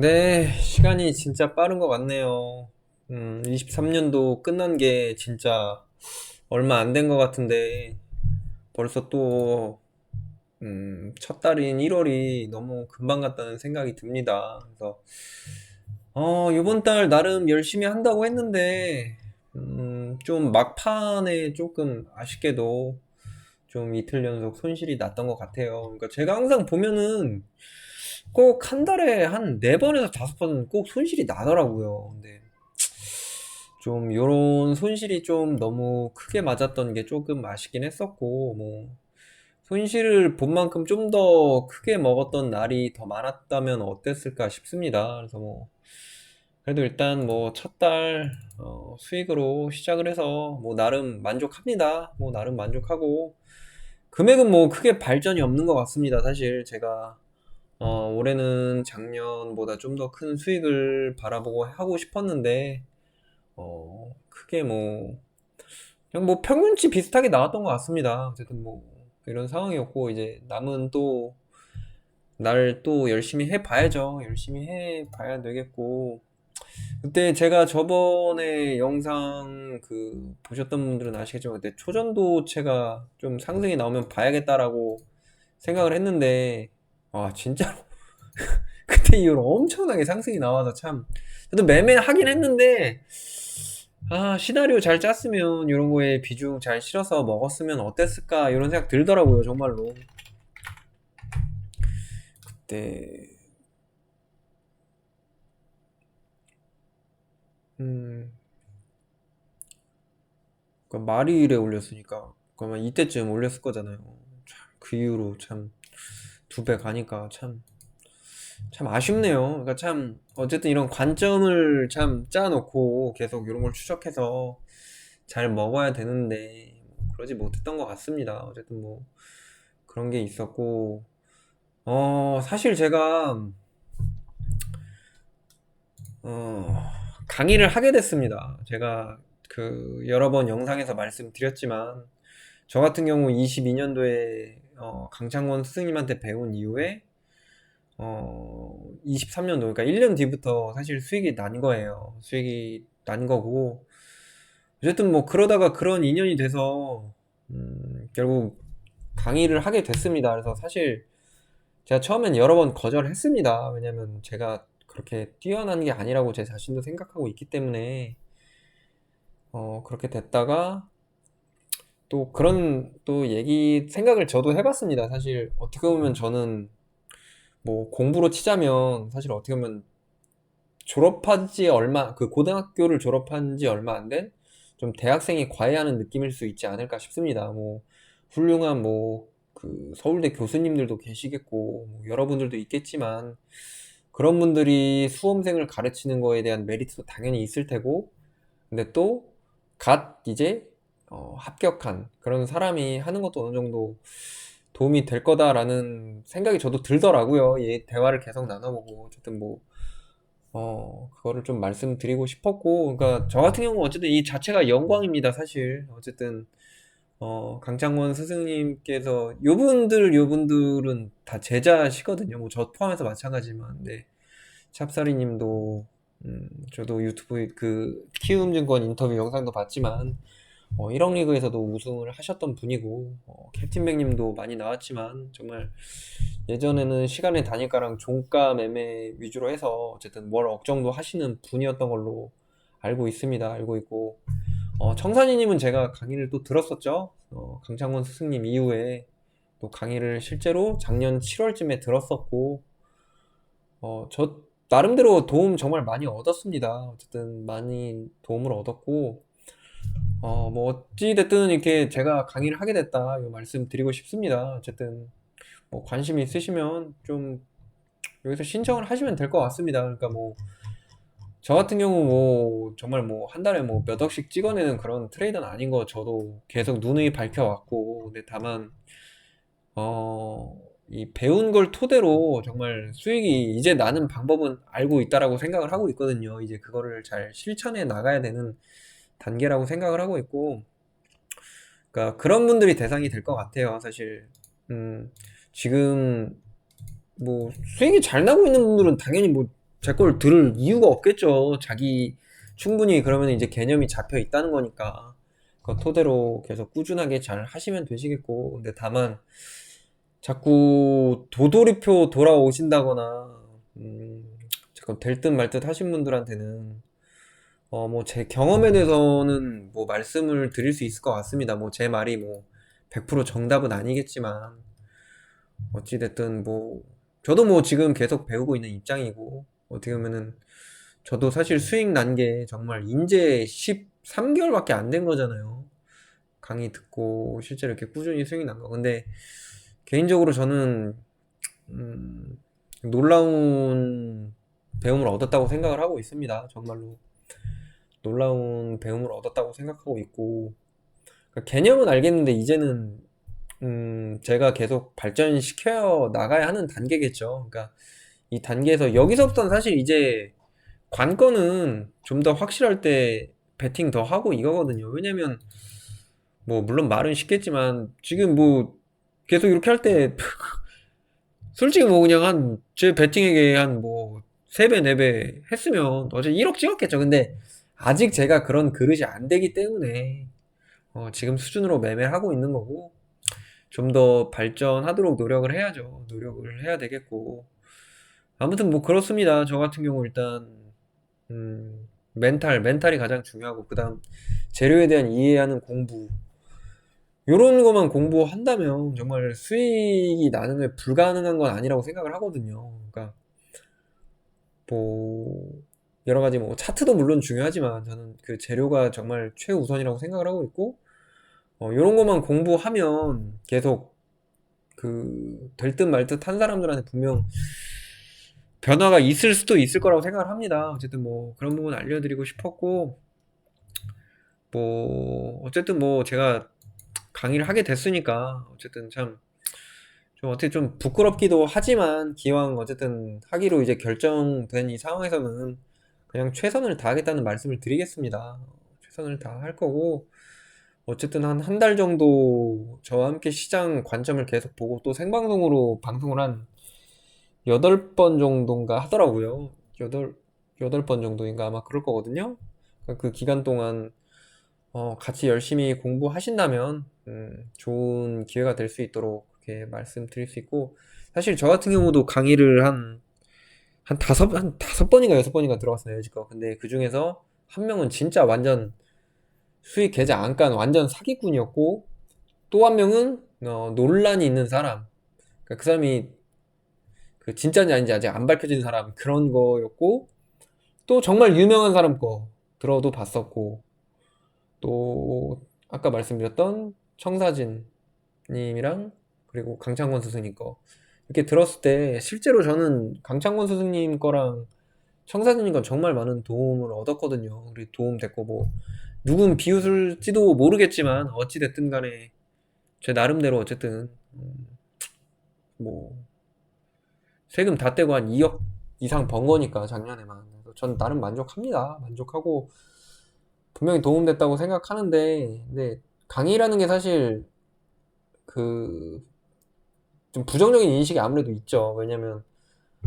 네, 시간이 진짜 빠른 것 같네요. 23년도 끝난 게 진짜 얼마 안 된 것 같은데, 벌써 또, 첫 달인 1월이 너무 금방 갔다는 생각이 듭니다. 그래서, 이번 달 나름 열심히 한다고 했는데, 좀 막판에 조금 아쉽게도 좀 이틀 연속 손실이 났던 것 같아요. 그러니까 제가 항상 보면은 꼭 한 달에 한 4번에서 5번 꼭 손실이 나더라고요. 근데 좀 요런 손실이 좀 너무 크게 맞았던 게 조금 아쉽긴 했었고, 뭐 손실을 본 만큼 좀 더 크게 먹었던 날이 더 많았다면 어땠을까 싶습니다. 그래서 뭐 그래도 일단 뭐 첫 달 수익으로 시작을 해서 뭐 나름 만족합니다. 뭐 나름 만족하고, 금액은 뭐 크게 발전이 없는 것 같습니다. 사실 제가 올해는 작년보다 좀 더 큰 수익을 바라보고 하고 싶었는데, 크게 뭐, 그냥 뭐 평균치 비슷하게 나왔던 것 같습니다. 어쨌든 뭐, 이런 상황이었고, 이제 남은 또, 날 또 열심히 해봐야죠. 열심히 해봐야 되겠고, 그때 제가 저번에 영상 보셨던 분들은 아시겠지만, 그때 초전도체가 좀 상승이 나오면 봐야겠다라고 생각을 했는데, 아, 진짜로 그때 이후로 엄청나게 상승이 나와서 참 저도 매매하긴 했는데, 시나리오 잘 짰으면 이런 거에 비중 잘 실어서 먹었으면 어땠을까 이런 생각 들더라고요, 정말로. 그때 음 그러니까 말일에 올렸으니까 그러면 이때쯤 올렸을 거잖아요. 참, 그 이후로 참 2배 가니까 참 아쉽네요. 그러니까 참 어쨌든 이런 관점을 참 짜놓고 계속 이런 걸 추적해서 잘 먹어야 되는데 뭐 그러지 못했던 것 같습니다. 어쨌든 뭐 그런 게 있었고, 사실 제가 어, 강의를 하게 됐습니다. 제가 여러 번 영상에서 말씀드렸지만, 저 같은 경우 22년도에 강창원 스승님한테 배운 이후에 23년도, 그러니까 1년 뒤부터 사실 수익이 난 거예요. 수익이 난 거고, 어쨌든 뭐 그러다가 그런 인연이 돼서 결국 강의를 하게 됐습니다. 그래서 사실 제가 처음엔 여러 번 거절했습니다. 왜냐면 제가 그렇게 뛰어난 게 아니라고 제 자신도 생각하고 있기 때문에 그렇게 됐다가 또 그런 또 생각을 저도 해봤습니다. 사실 어떻게 보면 저는 뭐 공부로 치자면 사실 어떻게 보면 고등학교를 졸업한 지 얼마 안 된 좀 대학생이 과외하는 느낌일 수 있지 않을까 싶습니다. 뭐 훌륭한 서울대 교수님들도 계시겠고 뭐 여러분들도 있겠지만, 그런 분들이 수험생을 가르치는 거에 대한 메리트도 당연히 있을 테고, 근데 또 갓 이제 합격한 그런 사람이 하는 것도 어느 정도 도움이 될 거다라는 생각이 저도 들더라고요. 대화를 계속 나눠보고. 어쨌든 뭐 그거를 좀 말씀드리고 싶었고, 그러니까 저 같은 경우 어쨌든 이 자체가 영광입니다, 사실. 어쨌든 강창원 스승님께서 요분들은 다 제자시거든요. 뭐 저 포함해서 마찬가지지만, 네. 찹사리님도 저도 유튜브 키움증권 인터뷰 영상도 봤지만 1억 리그에서도 우승을 하셨던 분이고, 캡틴백님도 많이 나왔지만 정말 예전에는 시간의 단일가랑 종가 매매 위주로 해서 어쨌든 월 정도 하시는 분이었던 걸로 알고 있습니다. 알고 있고, 청산이님은 제가 강의를 또 들었었죠. 강창원 스승님 이후에 또 강의를 실제로 작년 7월쯤에 들었었고, 저 나름대로 도움 정말 많이 얻었습니다. 어쨌든 많이 도움을 얻었고, 뭐 어찌됐든 이렇게 제가 강의를 하게 됐다 이 말씀 드리고 싶습니다. 어쨌든 뭐 관심 있으시면 좀 여기서 신청을 하시면 될 것 같습니다. 그러니까 뭐 저 같은 경우 뭐 정말 뭐 한 달에 뭐 몇 억씩 찍어내는 그런 트레이더는 아닌 거 저도 계속 누누이 밝혀왔고, 근데 다만 이 배운 걸 토대로 정말 수익이 이제 나는 방법은 알고 있다라고 생각을 하고 있거든요. 이제 그거를 잘 실천해 나가야 되는 단계라고 생각을 하고 있고, 그러니까 그런 분들이 대상이 될 것 같아요. 사실 지금 뭐 수익이 잘 나고 있는 분들은 당연히 뭐 제 걸 들을 이유가 없겠죠. 자기 충분히 그러면 이제 개념이 잡혀 있다는 거니까. 그 토대로 계속 꾸준하게 잘 하시면 되시겠고. 근데 다만 자꾸 도돌이표 돌아오신다거나 자꾸 될 듯 말 듯 하신 분들한테는 뭐 제 경험에 대해서는 뭐 말씀을 드릴 수 있을 것 같습니다. 뭐 제 말이 뭐 100% 정답은 아니겠지만 어찌됐든 뭐 저도 뭐 지금 계속 배우고 있는 입장이고 어떻게 보면은 저도 사실 수익 난 게 정말 인제 13개월밖에 안 된 거잖아요. 강의 듣고 실제로 이렇게 꾸준히 수익 난 거. 근데 개인적으로 저는 놀라운 배움을 얻었다고 생각을 하고 있습니다. 정말로 놀라운 배움을 얻었다고 생각하고 있고 그러니까 개념은 알겠는데 이제는 제가 계속 발전시켜 나가야 하는 단계겠죠. 그러니까 이 단계에서 여기서부터는 사실 이제 관건은 좀 더 확실할 때 베팅 더 하고 이거거든요. 왜냐면 뭐 물론 말은 쉽겠지만 지금 뭐 계속 이렇게 할 때 솔직히 뭐 그냥 한 제 베팅에게 한 뭐 3배, 4배 했으면 어제 1억 찍었겠죠. 근데 아직 제가 그런 그릇이 안 되기 때문에 지금 수준으로 매매를 하고 있는 거고 좀 더 발전하도록 노력을 해야죠. 노력을 해야 되겠고 아무튼 뭐 그렇습니다. 저 같은 경우 일단 멘탈이 가장 중요하고 그 다음 재료에 대한 이해하는 공부 요런 것만 공부한다면 정말 수익이 나는 게 불가능한 건 아니라고 생각을 하거든요. 그러니까 뭐 여러 가지 뭐 차트도 물론 중요하지만 저는 그 재료가 정말 최우선이라고 생각을 하고 있고 요런 것만 공부하면 계속 그 될 듯 말 듯 한 사람들한테 분명 변화가 있을 수도 있을 거라고 생각을 합니다. 어쨌든 뭐 그런 부분 알려드리고 싶었고 뭐 어쨌든 뭐 제가 강의를 하게 됐으니까 어쨌든 참 좀 어떻게 좀 부끄럽기도 하지만 기왕 어쨌든 하기로 이제 결정된 이 상황에서는 그냥 최선을 다하겠다는 말씀을 드리겠습니다. 최선을 다할 거고 어쨌든 한 한 달 정도 저와 함께 시장 관점을 계속 보고 또 생방송으로 방송을 한 8번 정도인가 하더라고요. 8번 정도인가 아마 그럴 거거든요. 그러니까 그 기간 동안 같이 열심히 공부하신다면 좋은 기회가 될 수 있도록 그렇게 말씀드릴 수 있고 사실 저 같은 경우도 강의를 한 다섯 번인가 6번인가 들어갔어요 여지껏. 근데 그 중에서 한 명은 진짜 완전 수익 계좌 안 깐 완전 사기꾼이었고 또 한 명은 논란이 있는 사람. 그러니까 그 사람이 그 진짜인지 아닌지 아직 안 밝혀진 사람 그런 거였고 또 정말 유명한 사람 거 들어도 봤었고 또 아까 말씀드렸던 청사진 님이랑 그리고 강창권 스승님 거 이렇게 들었을 때 실제로 저는 강창권 스승님 거랑 청사진님 건 정말 많은 도움을 얻었거든요. 우리 도움 됐고 뭐 누군 비웃을지도 모르겠지만 어찌 됐든 간에 제 나름대로 어쨌든 뭐 세금 다 떼고 한 2억 이상 번 거니까 작년에만. 그래서 전 나름 만족합니다. 만족하고 분명히 도움됐다고 생각하는데 근데 강의라는 게 사실 그 좀 부정적인 인식이 아무래도 있죠. 왜냐면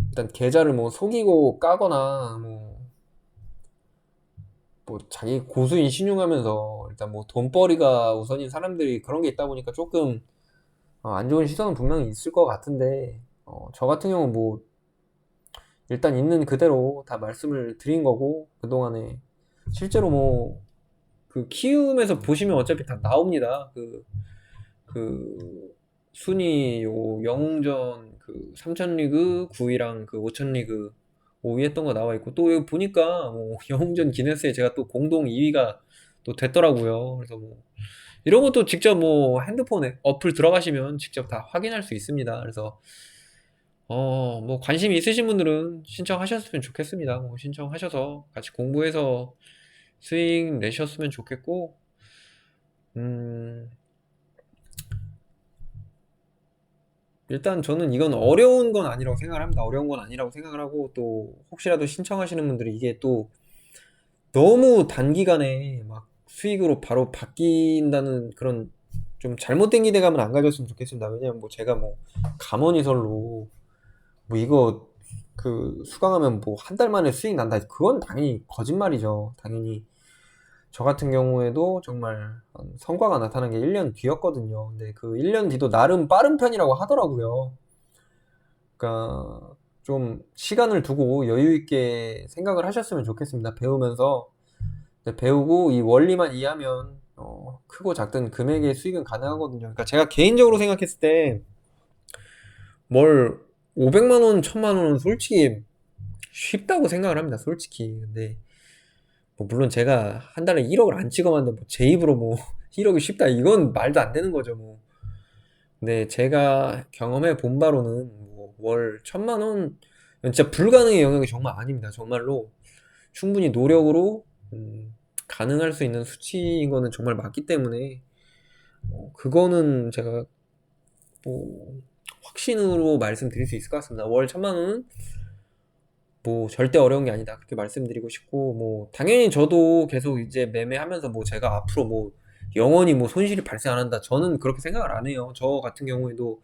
일단 계좌를 뭐 속이고 까거나 뭐 자기 고수인 신용하면서 일단 뭐 돈벌이가 우선인 사람들이 그런 게 있다 보니까 조금 안 좋은 시선은 분명히 있을 것 같은데 저 같은 경우는 뭐 일단 있는 그대로 다 말씀을 드린 거고 그동안에 실제로 뭐 그 키움에서 보시면 어차피 다 나옵니다. 그 순위 요 영웅전 그 3000리그 9위랑 그 5000리그 5위 했던 거 나와 있고 또 여기 보니까 뭐 영웅전 기네스에 제가 또 공동 2위가 또 됐더라고요. 그래서 뭐 이런 것도 직접 뭐 핸드폰에 어플 들어가시면 직접 다 확인할 수 있습니다. 그래서 뭐 관심 있으신 분들은 신청하셨으면 좋겠습니다. 뭐 신청하셔서 같이 공부해서 수익 내셨으면 좋겠고 음 일단 저는 이건 어려운 건 아니라고 생각을 합니다. 어려운 건 아니라고 생각을 하고 또 혹시라도 신청하시는 분들이 이게 또 너무 단기간에 막 수익으로 바로 바뀐다는 그런 좀 잘못된 기대감은 안 가졌으면 좋겠습니다. 왜냐면 뭐 제가 뭐 감언이설로 뭐 이거 그 수강하면 뭐 한 달 만에 수익 난다. 그건 당연히 거짓말이죠. 당연히 저 같은 경우에도 정말 성과가 나타난 게 1년 뒤였거든요. 근데 그 1년 뒤도 나름 빠른 편이라고 하더라고요. 그러니까 좀 시간을 두고 여유 있게 생각을 하셨으면 좋겠습니다. 배우면서. 근데 배우고 이 원리만 이해하면 크고 작든 금액의 수익은 가능하거든요. 그러니까 제가 개인적으로 생각했을 때 뭘 500만 원, 1000만 원은 솔직히 쉽다고 생각을 합니다. 솔직히. 근데 뭐 물론 제가 한 달에 1억을 안 찍어봤는데 뭐 제 입으로 뭐 1억이 쉽다 이건 말도 안 되는 거죠 뭐. 근데 제가 경험해 본 바로는 뭐월 1000만 원 진짜 불가능의 영역이 정말 아닙니다. 정말로 충분히 노력으로 가능할 수 있는 수치인 거는 정말 맞기 때문에 그거는 제가 뭐 확신으로 말씀드릴 수 있을 것 같습니다. 월 1000만 원은 뭐 절대 어려운 게 아니다 그렇게 말씀드리고 싶고, 뭐 당연히 저도 계속 이제 매매하면서 뭐 제가 앞으로 뭐 영원히 뭐 손실이 발생 안 한다 저는 그렇게 생각을 안 해요. 저 같은 경우에도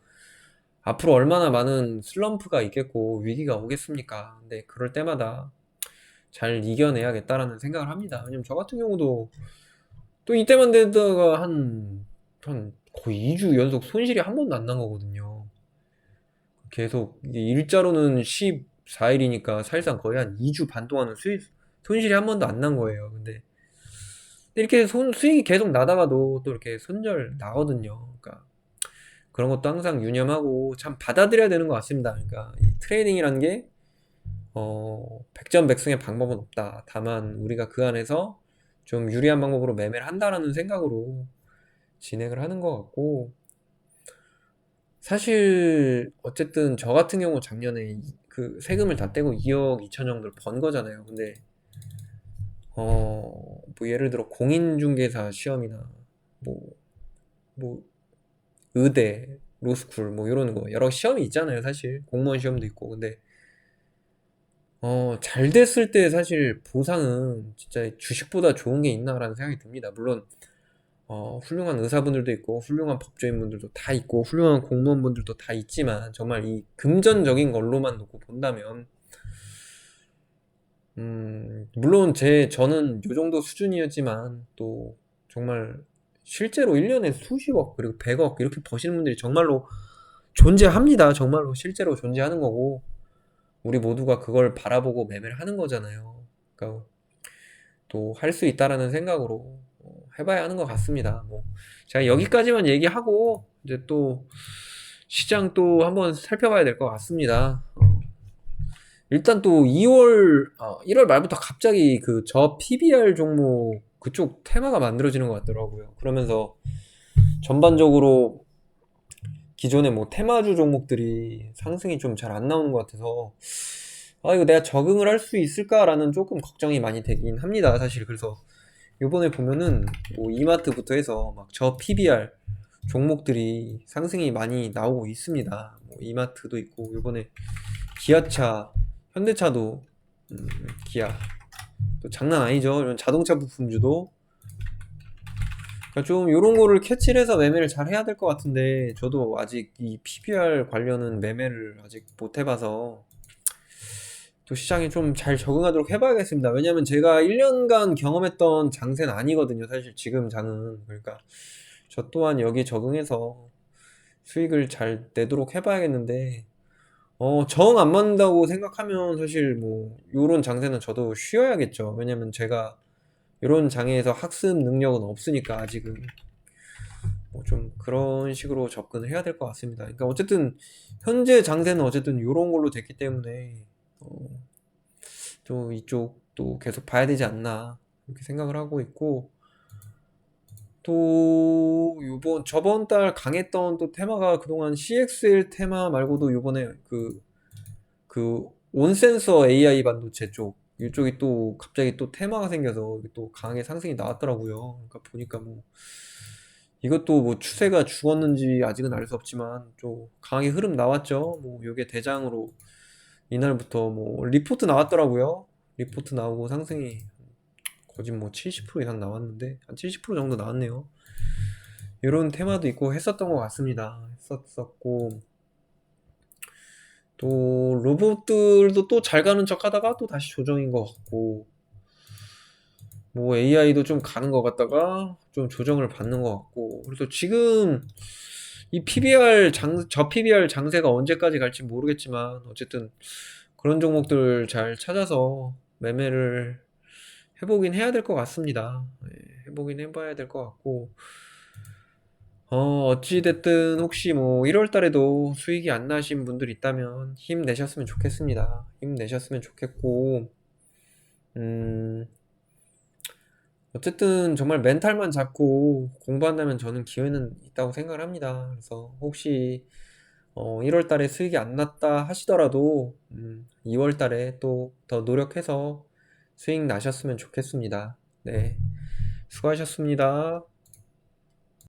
앞으로 얼마나 많은 슬럼프가 있겠고 위기가 오겠습니까. 근데 그럴 때마다 잘 이겨내야겠다라는 생각을 합니다. 왜냐면 저 같은 경우도 또 이때만 되다가 한 거의 2주 연속 손실이 한 번도 안 난 거거든요. 계속 이게 일자로는 14일이니까 사실상 거의 한 2주 반 동안은 손실이 한 번도 안 난 거예요. 근데 이렇게 수익이 계속 나다가도 또 이렇게 손절 나거든요. 그러니까 그런 것도 항상 유념하고 참 받아들여야 되는 것 같습니다. 그러니까 이 트레이딩이라는 게 백전백승의 방법은 없다. 다만 우리가 그 안에서 좀 유리한 방법으로 매매를 한다라는 생각으로 진행을 하는 것 같고, 사실 어쨌든 저 같은 경우 작년에 그 세금을 다 떼고 2억 2천 정도를 번 거잖아요. 근데 뭐 예를 들어 공인중개사 시험이나 뭐 뭐 의대, 로스쿨 뭐 이런 거 여러 시험이 있잖아요. 사실 공무원 시험도 있고. 근데 잘 됐을 때 사실 보상은 진짜 주식보다 좋은 게 있나라는 생각이 듭니다. 물론 훌륭한 의사분들도 있고 훌륭한 법조인분들도 다 있고 훌륭한 공무원분들도 다 있지만, 정말 이 금전적인 걸로만 놓고 본다면 물론 저는 요 정도 수준이었지만 또 정말 실제로 1년에 수십억 그리고 100억 이렇게 버시는 분들이 정말로 존재합니다. 정말로 실제로 존재하는 거고 우리 모두가 그걸 바라보고 매매를 하는 거잖아요. 그러니까 또 할 수 있다라는 생각으로 해봐야 하는 것 같습니다. 뭐 제가 여기까지만 얘기하고 이제 또 시장 또 한번 살펴봐야 될 것 같습니다. 일단 또 1월 말부터 갑자기 그 저 PBR 종목 그쪽 테마가 만들어지는 것 같더라고요. 그러면서 전반적으로 기존의 뭐 테마주 종목들이 상승이 좀 잘 안 나오는 것 같아서 이거 내가 적응을 할 수 있을까라는 조금 걱정이 많이 되긴 합니다. 사실 그래서 요번에 보면은 뭐 이마트부터 해서 막 저 PBR 종목들이 상승이 많이 나오고 있습니다. 뭐 이마트도 있고 요번에 기아차, 현대차도 기아 또 장난 아니죠. 이런 자동차 부품주도. 그러니까 좀 요런 거를 캐치를 해서 매매를 잘 해야 될 것 같은데 저도 아직 이 PBR 관련은 매매를 아직 못 해봐서 또 시장에 좀 잘 적응하도록 해봐야겠습니다. 왜냐면 제가 1년간 경험했던 장세는 아니거든요. 사실 지금 장은. 그러니까 저 또한 여기에 적응해서 수익을 잘 내도록 해봐야겠는데 정 안 맞는다고 생각하면 사실 뭐 요런 장세는 저도 쉬어야겠죠. 왜냐면 제가 요런 장에서 학습 능력은 없으니까 아직은 뭐 좀 그런 식으로 접근을 해야 될 것 같습니다. 그러니까 어쨌든 현재 장세는 어쨌든 요런 걸로 됐기 때문에 또 이쪽도 계속 봐야 되지 않나 이렇게 생각을 하고 있고, 또 저번 달 강했던 또 테마가 그동안 CXL 테마 말고도 요번에 그 온센서 AI 반도체 쪽 이쪽이 또 갑자기 또 테마가 생겨서 또 강하게 상승이 나왔더라고요. 그러니까 보니까 뭐 이것도 뭐 추세가 죽었는지 아직은 알 수 없지만 좀 강하게 흐름 나왔죠. 뭐 요게 대장으로 이날부터 뭐 리포트 나왔더라고요. 리포트 나오고 상승이 거진 뭐 70% 이상 나왔는데 한 70% 정도 나왔네요. 이런 테마도 있고 했었던 것 같습니다. 했었었고 또 로봇들도 또 잘 가는 척 하다가 또 다시 조정인 것 같고, 뭐 AI도 좀 가는 것 같다가 좀 조정을 받는 것 같고, 그래서 지금 이 저 PBR 장세가 언제까지 갈지 모르겠지만, 어쨌든 그런 종목들 잘 찾아서 매매를 해보긴 해야 될 것 같습니다. 예, 해보긴 해봐야 될 것 같고, 어찌됐든 혹시 뭐 1월 달에도 수익이 안 나신 분들 있다면 힘내셨으면 좋겠습니다. 힘내셨으면 좋겠고, 음, 어쨌든 정말 멘탈만 잡고 공부한다면 저는 기회는 있다고 생각을 합니다. 그래서 혹시 1월 달에 수익이 안 났다 하시더라도 2월 달에 또 더 노력해서 수익 나셨으면 좋겠습니다. 네, 수고하셨습니다.